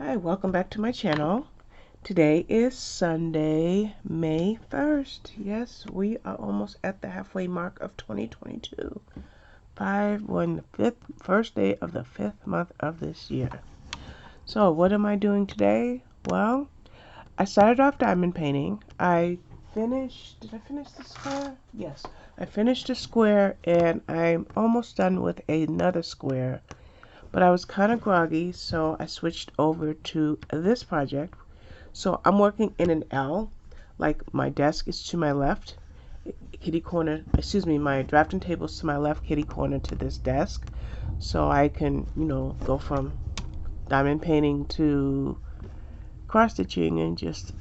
Hi, welcome back to my channel. Today is Sunday, May 1st. Yes, we are almost at the halfway mark of 2022. First day of the fifth month of this year. So what am I doing today? Well, I started off diamond painting. Did I finish the square? Yes, I finished the square and I'm almost done with another square. But I was kind of groggy, so I switched over to this project. So I'm working in an L, like my desk is to my left, my drafting table is to my left, kitty corner to this desk. So I can, go from diamond painting to cross stitching and just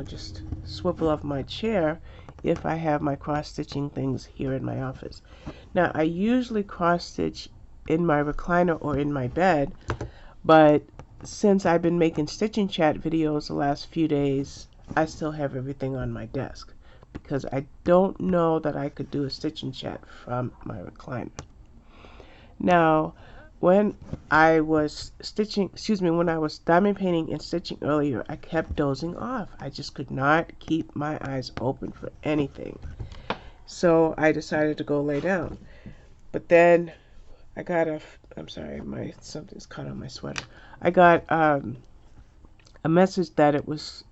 just swivel up my chair if I have my cross stitching things here in my office. Now I usually cross stitch in my recliner or in my bed, but since I've been making stitching chat videos the last few days, I still have everything on my desk because I don't know that I could do a stitching chat from my recliner. Now, when I was when I was diamond painting and stitching earlier, I kept dozing off. I just could not keep my eyes open for anything. So I decided to go lay down. But then I got something's caught on my sweater. I got a message that it was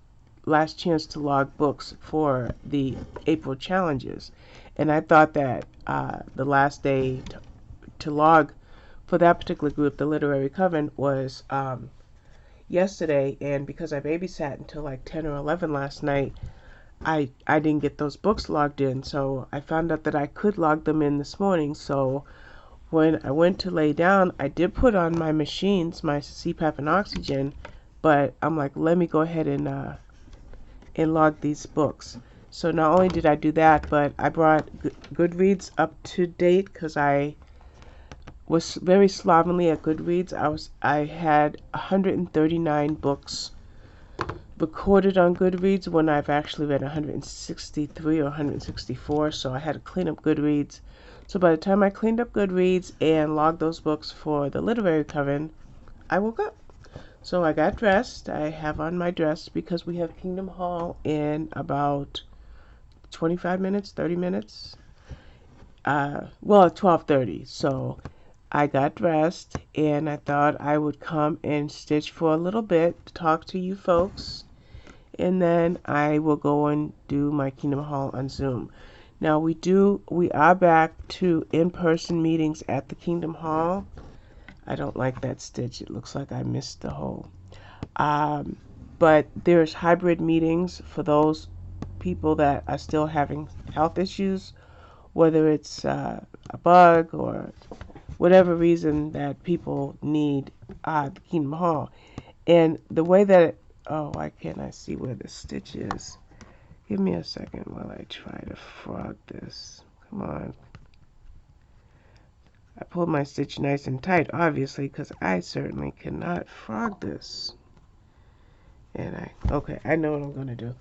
last chance to log books for the April challenges. And I thought that the last day to log for that particular group, the Literary Coven, was yesterday. And because I babysat until like 10 or 11 last night, I didn't get those books logged in. So I found out that I could log them in this morning. So when I went to lay down, I did put on my machines, my CPAP and oxygen, but I'm like, let me go ahead and log these books. So not only did I do that, but I brought Goodreads up to date because I was very slovenly at Goodreads. I had 139 books recorded on Goodreads when I've actually read 163 or 164, so I had to clean up Goodreads. So by the time I cleaned up Goodreads and logged those books for the Literary Coven, I woke up. So I got dressed. I have on my dress because we have Kingdom Hall in about 25 minutes, 30 minutes. Well, at 12:30. So I got dressed and I thought I would come and stitch for a little bit to talk to you folks. And then I will go and do my Kingdom Hall on Zoom. Now we are back to in-person meetings at the Kingdom Hall. I don't like that stitch. It looks like I missed the hole. But there's hybrid meetings for those people that are still having health issues, whether it's a bug or whatever reason that people need the Kingdom Hall. And the way that why can't I see where the stitch is? Give me a second while I try to frog this. Come on. I pulled my stitch nice and tight, obviously, because I certainly cannot frog this. And I know what I'm going to do.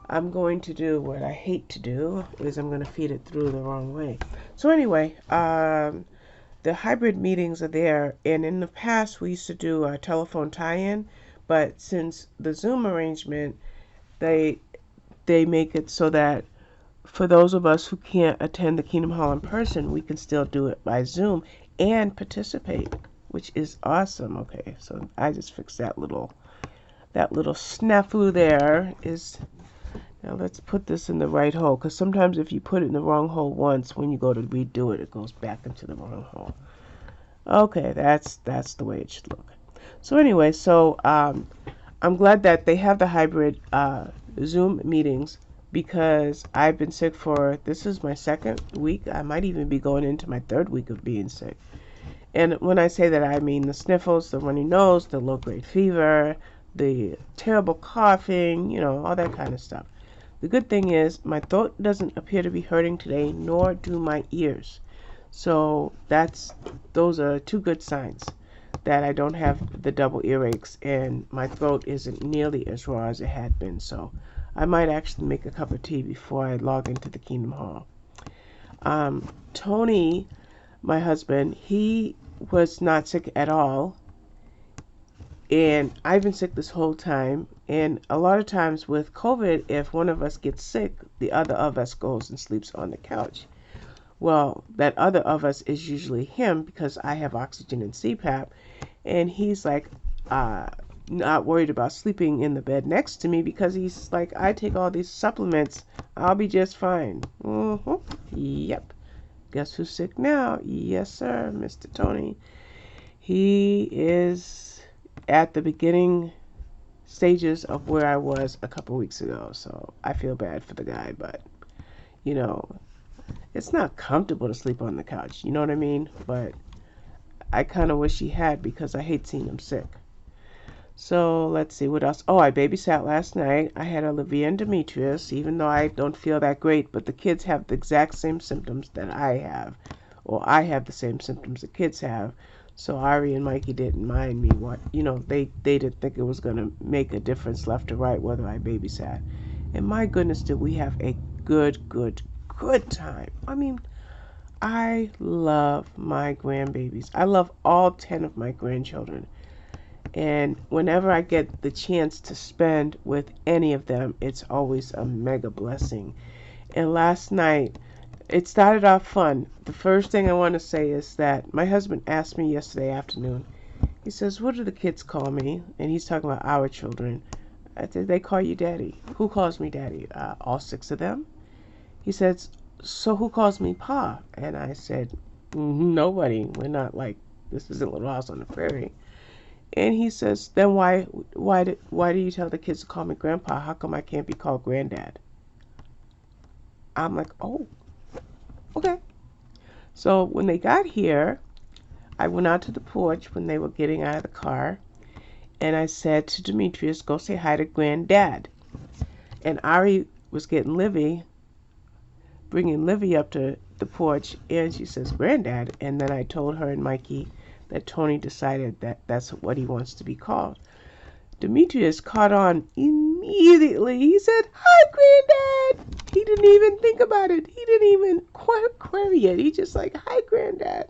I'm going to do what I hate to do, is I'm going to feed it through the wrong way. So anyway, the hybrid meetings are there, and in the past we used to do a telephone tie-in, but since the Zoom arrangement, they make it so that for those of us who can't attend the Kingdom Hall in person, we can still do it by Zoom and participate, which is awesome. Okay, so I just fixed that little snafu there. Now let's put this in the right hole, because sometimes if you put it in the wrong hole once, when you go to redo it, it goes back into the wrong hole. Okay, that's the way it should look. So anyway, I'm glad that they have the hybrid Zoom meetings, because I've been sick this is my second week. I might even be going into my third week of being sick. And when I say that, I mean the sniffles, the runny nose, the low-grade fever, the terrible coughing, all that kind of stuff. The good thing is my throat doesn't appear to be hurting today, nor do my ears. So those are two good signs that I don't have the double earaches and my throat isn't nearly as raw as it had been. So I might actually make a cup of tea before I log into the Kingdom Hall. Tony, my husband, he was not sick at all. And I've been sick this whole time. And a lot of times with COVID, if one of us gets sick, the other of us goes and sleeps on the couch. Well, that other of us is usually him because I have oxygen and CPAP. And he's like, not worried about sleeping in the bed next to me because he's like, I take all these supplements. I'll be just fine. Yep. Guess who's sick now? Yes, sir, Mr. Tony. He is at the beginning stages of where I was a couple weeks ago. So I feel bad for the guy, but you know, it's not comfortable to sleep on the couch. You know what I mean? But I kind of wish he had because I hate seeing him sick. So let's see what else. Oh, I babysat last night. I had Olivia and Demetrius, even though I don't feel that great, but the kids have the exact same symptoms that I have, or I have the same symptoms the kids have. So Ari and Mikey didn't mind me. They didn't think it was going to make a difference left or right whether I babysat. And my goodness, did we have a good time. I mean, I love my grandbabies. I love all 10 of my grandchildren. And whenever I get the chance to spend with any of them, it's always a mega blessing. And last night, it started off fun. The first thing I want to say is that my husband asked me yesterday afternoon, he says, what do the kids call me? And he's talking about our children. I said, they call you daddy. Who calls me daddy? All 6 of them. He says, so who calls me pa? And I said, nobody. We're not like, this isn't Little House on the Prairie. And he says, then why do you tell the kids to call me grandpa? How come I can't be called granddad? I'm like, oh, okay. So when they got here, I went out to the porch when they were getting out of the car, and I said to Demetrius, go say hi to granddad. And Ari was bringing Livy up to the porch, and she says, granddad. And then I told her and Mikey that Tony decided that that's what he wants to be called. Demetrius caught on immediately. He said, hi, granddad. He didn't even think about it. He didn't even query it. He just like, hi, granddad.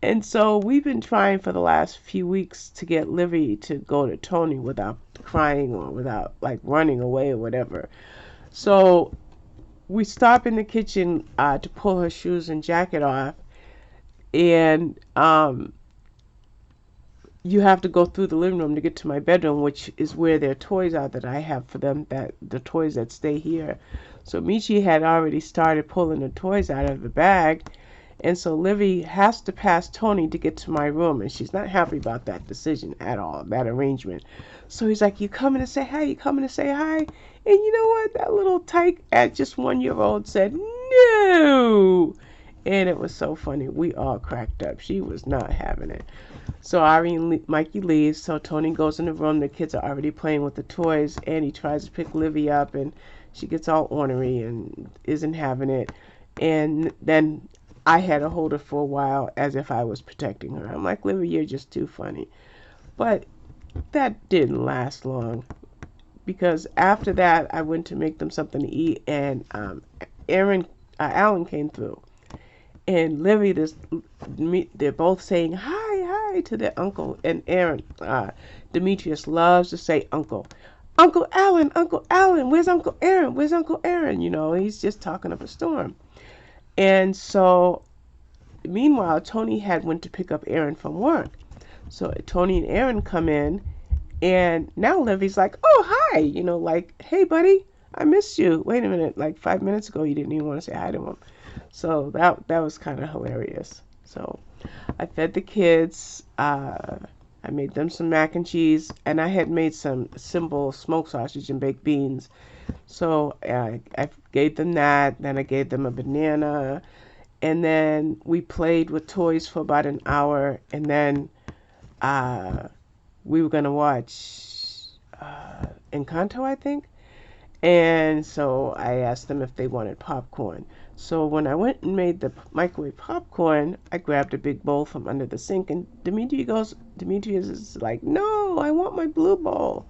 And so we've been trying for the last few weeks to get Livy to go to Tony without crying or without like running away or whatever. So we stop in the kitchen to pull her shoes and jacket off, and you have to go through the living room to get to my bedroom, which is where their toys are that I have for them, that the toys that stay here. So Michi had already started pulling the toys out of the bag, and so Livy has to pass Tony to get to my room, and she's not happy about that decision at all, that arrangement. So he's like, you coming to say hi? You coming to say hi? And you know what? That little tyke at just 1-year-old said, no! And it was so funny. We all cracked up. She was not having it. So Ari and Mikey leaves, so Tony goes in the room. The kids are already playing with the toys, and he tries to pick Livy up, and she gets all ornery and isn't having it. And then I had to hold her for a while as if I was protecting her. I'm like, Livy, you're just too funny. But that didn't last long, because after that, I went to make them something to eat, and Alan came through. And Livy, they're both saying hi to their uncle. And Demetrius loves to say uncle. Uncle Alan, where's Uncle Aaron? Where's Uncle Aaron? You know, he's just talking up a storm. And so, meanwhile, Tony had went to pick up Aaron from work. So Tony and Aaron come in, and now Livy's like, oh, hi. You know, like, hey, buddy, I missed you. Wait a minute, like 5 minutes ago, you didn't even want to say hi to him. So that was kind of hilarious. So I fed the kids. I made them some mac and cheese, and I had made some simple smoked sausage and baked beans. So I gave them that. Then I gave them a banana, and then we played with toys for about an hour, and then we were gonna watch Encanto, I think. And so I asked them if they wanted popcorn. So when I went and made the microwave popcorn, I grabbed a big bowl from under the sink, and Demetrius is like, no, I want my blue bowl.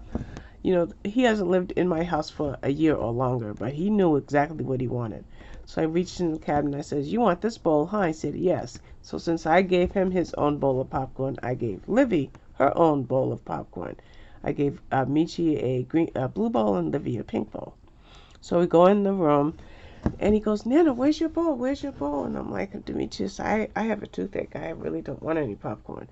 You know, he hasn't lived in my house for a year or longer, but he knew exactly what he wanted. So I reached in the cabinet. I says, "You want this bowl, huh?" I said, "Yes." So since I gave him his own bowl of popcorn, I gave Livy her own bowl of popcorn. I gave Michi a blue bowl and Livy a pink bowl. So we go in the room, and he goes, "Nana, where's your bowl? Where's your bowl?" And I'm like, "Demetrius, I have a toothache. I really don't want any popcorn."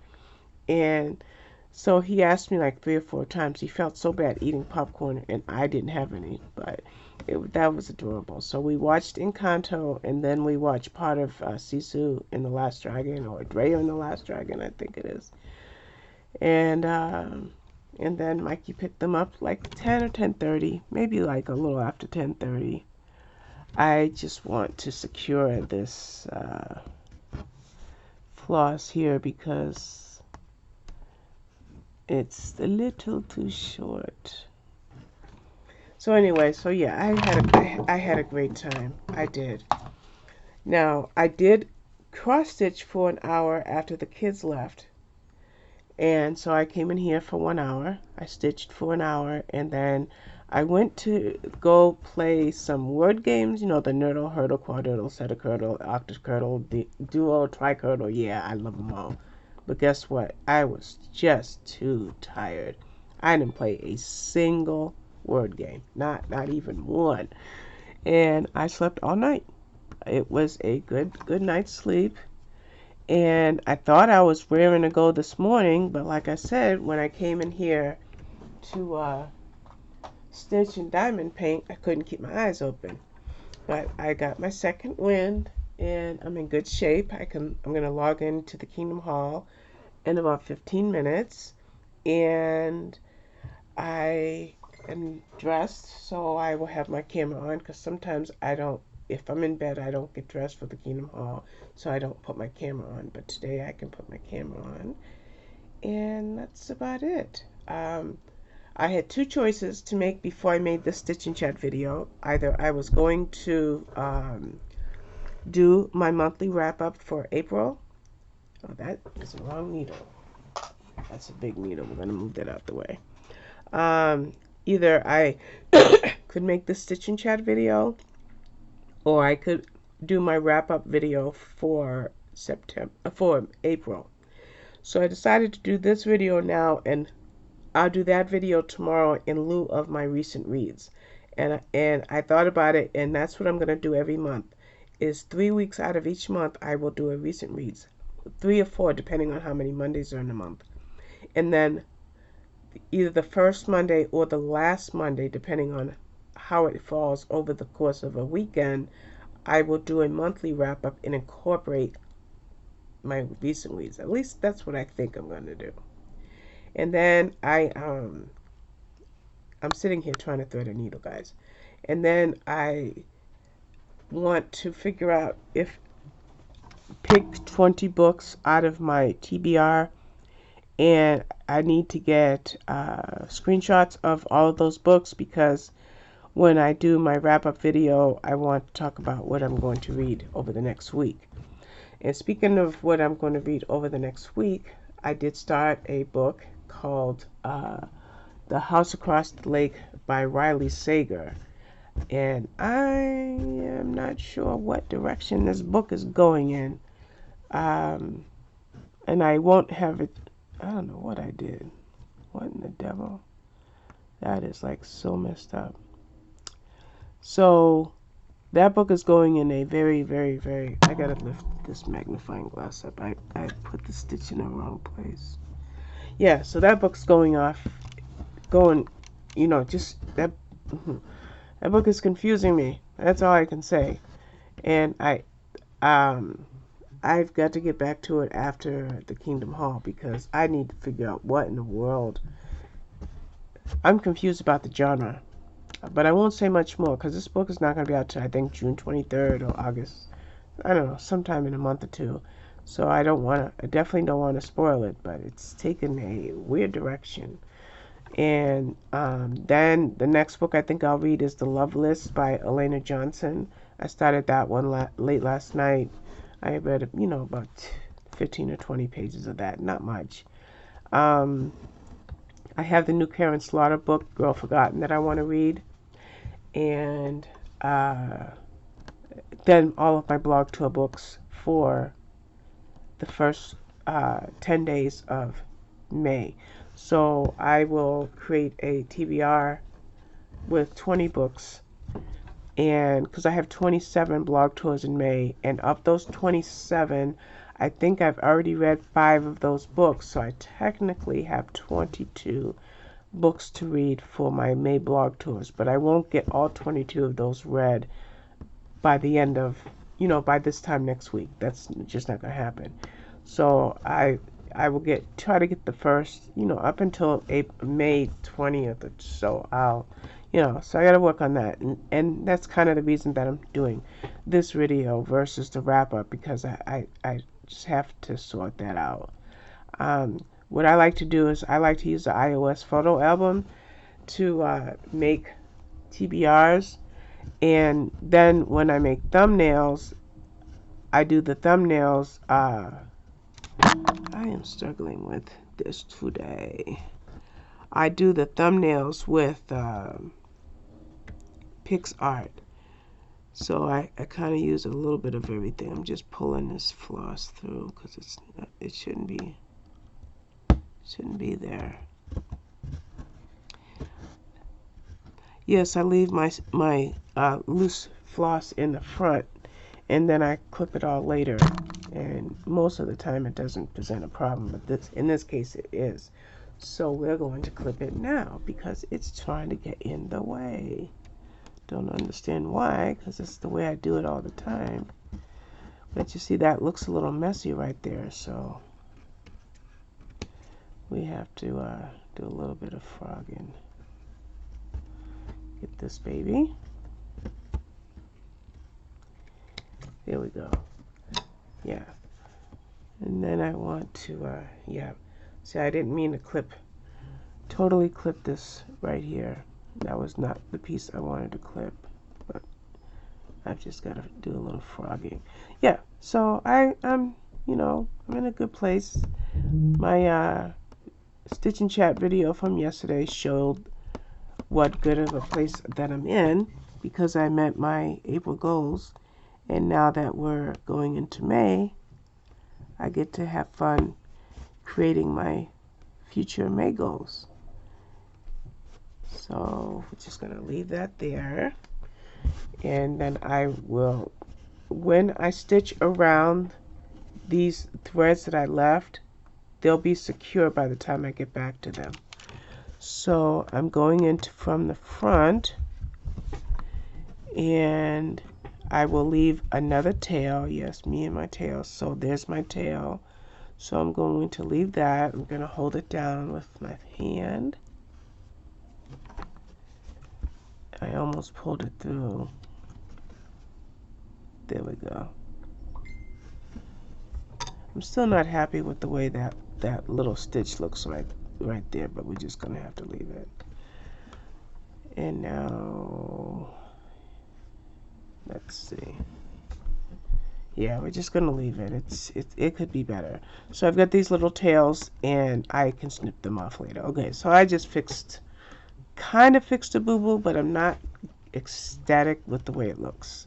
And so he asked me like 3 or 4 times. He felt so bad eating popcorn, and I didn't have any, but that was adorable. So we watched Encanto, and then we watched part of Sisu in the Last Dragon, or Drea in the Last Dragon, I think it is. And then Mikey picked them up like 10 or 10:30, maybe like a little after 10:30. I just want to secure this floss here because it's a little too short. So anyway, so yeah, I had a great time. I did. Now, I did cross stitch for an hour after the kids left. And so I came in here for 1 hour. I stitched for an hour, and then I went to go play some word games. You know, the nurdle, hurdle, quadurdle, setacurdle, octacurdle, duo, tricurdle. Yeah, I love them all. But guess what? I was just too tired. I didn't play a single word game, not even one. And I slept all night. It was a good night's sleep. And I thought I was raring to go this morning, but like I said, when I came in here to stitch and diamond paint, I couldn't keep my eyes open. But I got my second wind, and I'm in good shape. I'm gonna log into the Kingdom Hall in about 15 minutes, and I am dressed, so I will have my camera on, because sometimes I don't, if I'm in bed, I don't get dressed for the Kingdom Hall, so I don't put my camera on. But today I can put my camera on, and that's about it. I had 2 choices to make before I made this Stitch and Chat video. Either I was going to do my monthly wrap-up for April. Oh, that is the wrong needle. That's a big needle. We're going to move that out the way. Either I could make the Stitch and Chat video, or I could do my wrap-up video for April. So I decided to do this video now, and I'll do that video tomorrow in lieu of my recent reads. And I thought about it, and that's what I'm going to do every month. Is 3 weeks out of each month I will do a recent reads, 3 or 4 depending on how many Mondays are in a month. And then either the first Monday or the last Monday, depending on how it falls over the course of a weekend, I will do a monthly wrap-up and incorporate my recent reads. At least that's what I think I'm going to do. And then I'm sitting here trying to thread a needle, guys. And then I want to figure out if pick 20 books out of my TBR, and I need to get screenshots of all of those books, because when I do my wrap-up video, I want to talk about what I'm going to read over the next week. And speaking of what I'm going to read over the next week, I did start a book called The House Across the Lake by Riley Sager. And I am not sure what direction this book is going in. And I won't have it. I don't know what I did. What in the devil? That is like so messed up. So that book is going in a very, very, very... I gotta lift this magnifying glass up. I put the stitch in the wrong place. Yeah, so that book's going, just that book is confusing me. That's all I can say. And I've got to get back to it after the Kingdom Hall, because I need to figure out what in the world. I'm confused about the genre, but I won't say much more, because this book is not going to be out till I think June 23rd or August. I don't know, sometime in a month or two. So I definitely don't want to spoil it, but it's taken a weird direction. And then the next book I think I'll read is The Love List by Elena Johnson. I started that one late last night. I read, about 15 or 20 pages of that, not much. I have the new Karen Slaughter book, Girl Forgotten, that I want to read. And then all of my blog tour books for the first 10 days of May. So I will create a TBR with 20 books, and because I have 27 blog tours in May, and of those 27, I think I've already read 5 of those books, so I technically have 22 books to read for my May blog tours, but I won't get all 22 of those read by the end of, by this time next week. That's just not going to happen. So I will try to get the first, up until May 20th or so. So I got to work on that. And that's kind of the reason that I'm doing this video versus the wrap up, because I just have to sort that out. What I like to do is I like to use the iOS photo album to make TBRs. And then when I make thumbnails, I do the thumbnails. I am struggling with this today. I do the thumbnails with PixArt. So I kind of use a little bit of everything. I'm just pulling this floss through because it shouldn't be there. Yes, I leave my loose floss in the front, and then I clip it all later. And most of the time it doesn't present a problem, but in this case it is. So we're going to clip it now because it's trying to get in the way. Don't understand why, because it's the way I do it all the time. But you see, that looks a little messy right there, so we have to do a little bit of frogging. Get this baby. There we go. Yeah. And then I want to, see, I didn't mean to totally clip this right here. That was not the piece I wanted to clip, but I've just got to do a little frogging. Yeah, so I'm in a good place. My Stitch and Chat video from yesterday showed what good of a place that I'm in, because I met my April goals. And now that we're going into May, I get to have fun creating my future May goals. So we're just going to leave that there. And then I will, when I stitch around these threads that I left, they'll be secure by the time I get back to them. So I'm going into from the front, and I will leave another tail. Yes, me and my tail. So there's my tail. So I'm going to leave that. I'm going to hold it down with my hand. I almost pulled it through. There we go. I'm still not happy with the way that little stitch looks right there, but we're just going to have to leave it. And now, let's see. Yeah, we're just going to leave it. It could be better. So I've got these little tails, and I can snip them off later. Okay, so I just kind of fixed a boo-boo, but I'm not ecstatic with the way it looks.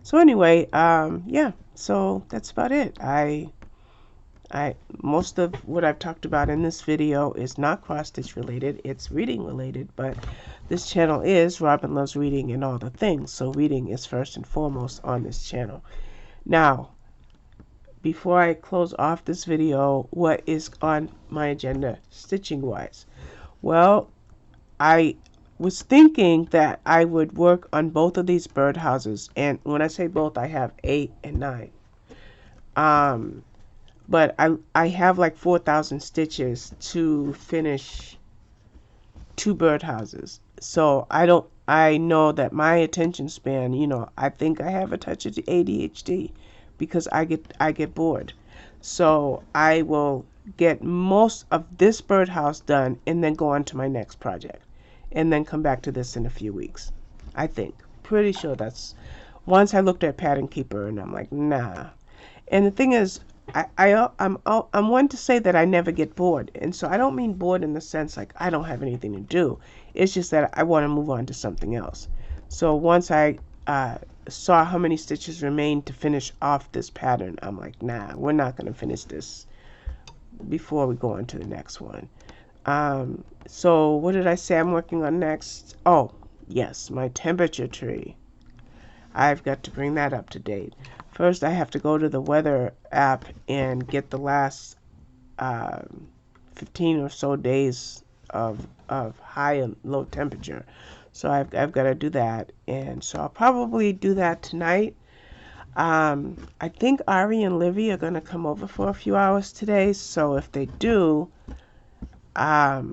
So anyway, yeah, so that's about it. Most of what I've talked about in this video is not cross-stitch related, it's reading related, but this channel is Robin Loves Reading and all the things, so reading is first and foremost on this channel. Now, before I close off this video, what is on my agenda stitching wise? Well, I was thinking that I would work on both of these birdhouses, and when I say both, I have 8 and 9. But I have like 4,000 stitches to finish 2 birdhouses. So I know that my attention span, I think I have a touch of ADHD because I get bored. So I will get most of this birdhouse done and then go on to my next project and then come back to this in a few weeks. I think. Pretty sure that's, once I looked at Pattern Keeper and I'm like, nah. And the thing is, I'm one to say that I never get bored, and so I don't mean bored in the sense like I don't have anything to do. It's just that I want to move on to something else. So once I saw how many stitches remained to finish off this pattern. I'm like, nah, we're not going to finish this before we go on to the next one. So what did I say I'm working on next? Oh, yes, my temperature tree. I've got to bring that up to date. First, I have to go to the weather app and get the last 15 or so days of high and low temperature. So I've got to do that, and so I'll probably do that tonight. I think Ari and Livy are going to come over for a few hours today, so if they do, I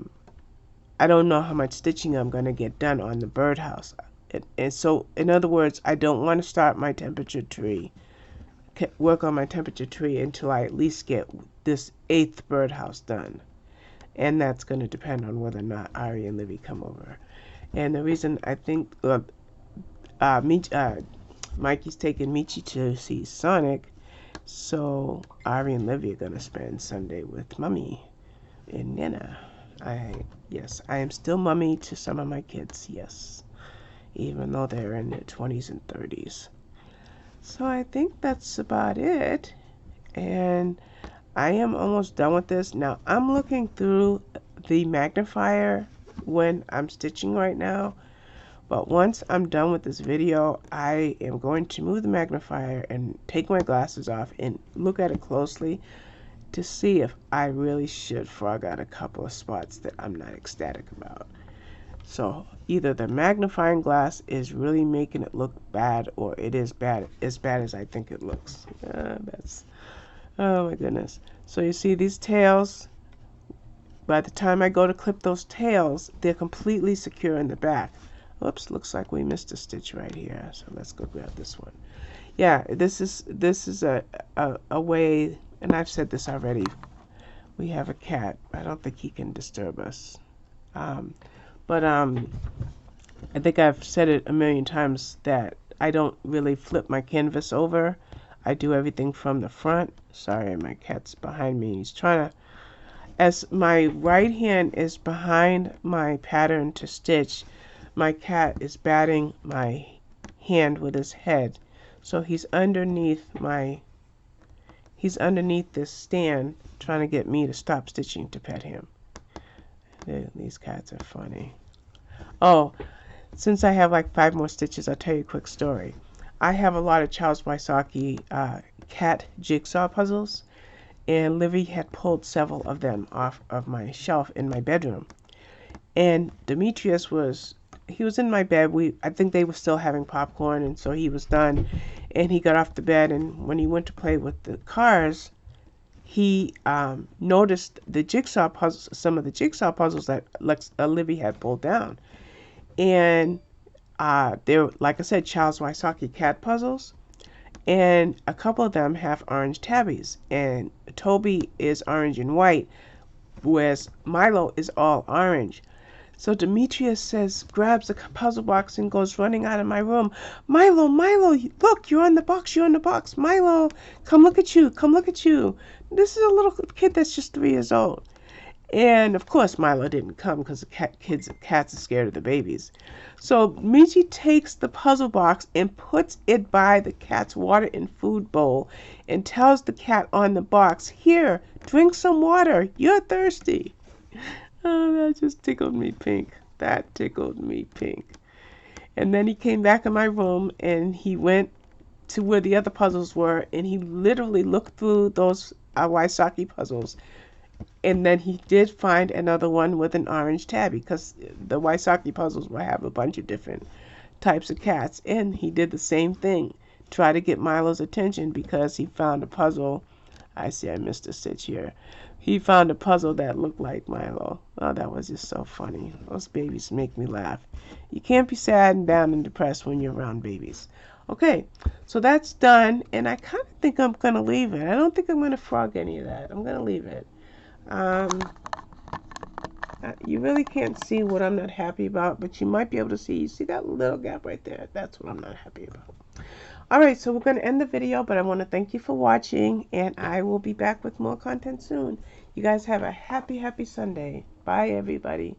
don't know how much stitching I'm going to get done on the birdhouse. And so, in other words, I don't want to start my temperature tree, work on my temperature tree until I at least get this 8th birdhouse done. And that's going to depend on whether or not Ari and Livy come over. And the reason I think Mikey's taking Michi to see Sonic, so Ari and Livy are going to spend Sunday with Mommy and Nana. Yes, I am still Mommy to some of my kids, yes, even though they're in their 20s and 30s. So I think that's about it, and I am almost done with this. Now, I'm looking through the magnifier when I'm stitching right now, but once I'm done with this video, I am going to move the magnifier and take my glasses off and look at it closely to see if I really should frog out a couple of spots that I'm not ecstatic about. So either the magnifying glass is really making it look bad, or it is bad as I think it looks. Oh my goodness. So you see these tails, by the time I go to clip those tails, they're completely secure in the back. Oops, looks like we missed a stitch right here. So let's go grab this one. Yeah, this is a way, and I've said this already. We have a cat. I don't think he can disturb us. But I think I've said it a million times that I don't really flip my canvas over. I do everything from the front. Sorry, my cat's behind me. He's trying to, as my right hand is behind my pattern to stitch, my cat is batting my hand with his head. So he's underneath this stand trying to get me to stop stitching to pet him. These cats are funny. Oh, since I have like 5 more stitches, I'll tell you a quick story. I have a lot of Charles Wysocki cat jigsaw puzzles, and Livy had pulled several of them off of my shelf in my bedroom. And Demetrius was in my bed. I think they were still having popcorn, and so he was done, and he got off the bed, and when he went to play with the cars, he noticed the jigsaw puzzles, some of the jigsaw puzzles that Livy had pulled down. And they're, like I said, Charles Wysocki cat puzzles. And a couple of them have orange tabbies. And Toby is orange and white, whereas Milo is all orange. So Demetrius grabs the puzzle box and goes running out of my room. Milo, look, you're on the box, you're on the box. Milo, come look at you, come look at you. This is a little kid that's just 3 years old. And of course Milo didn't come because the cats are scared of the babies. So Michi takes the puzzle box and puts it by the cat's water and food bowl and tells the cat on the box, "Here, drink some water, you're thirsty." Oh, that just tickled me pink. That tickled me pink. And then he came back in my room and he went to where the other puzzles were, and he literally looked through those Wysocki puzzles. And then he did find another one with an orange tabby, because the Wysocki puzzles will have a bunch of different types of cats. And he did the same thing, try to get Milo's attention, because he found a puzzle. I see I missed a stitch here. He found a puzzle that looked like Milo. Oh, that was just so funny. Those babies make me laugh. You can't be sad and down and depressed when you're around babies. Okay, so that's done, and I kind of think I'm going to leave it. I don't think I'm going to frog any of that. I'm going to leave it. You really can't see what I'm not happy about, but you might be able to see. You see that little gap right there? That's what I'm not happy about. Alright, so we're going to end the video, but I want to thank you for watching, and I will be back with more content soon. You guys have a happy, happy Sunday. Bye, everybody.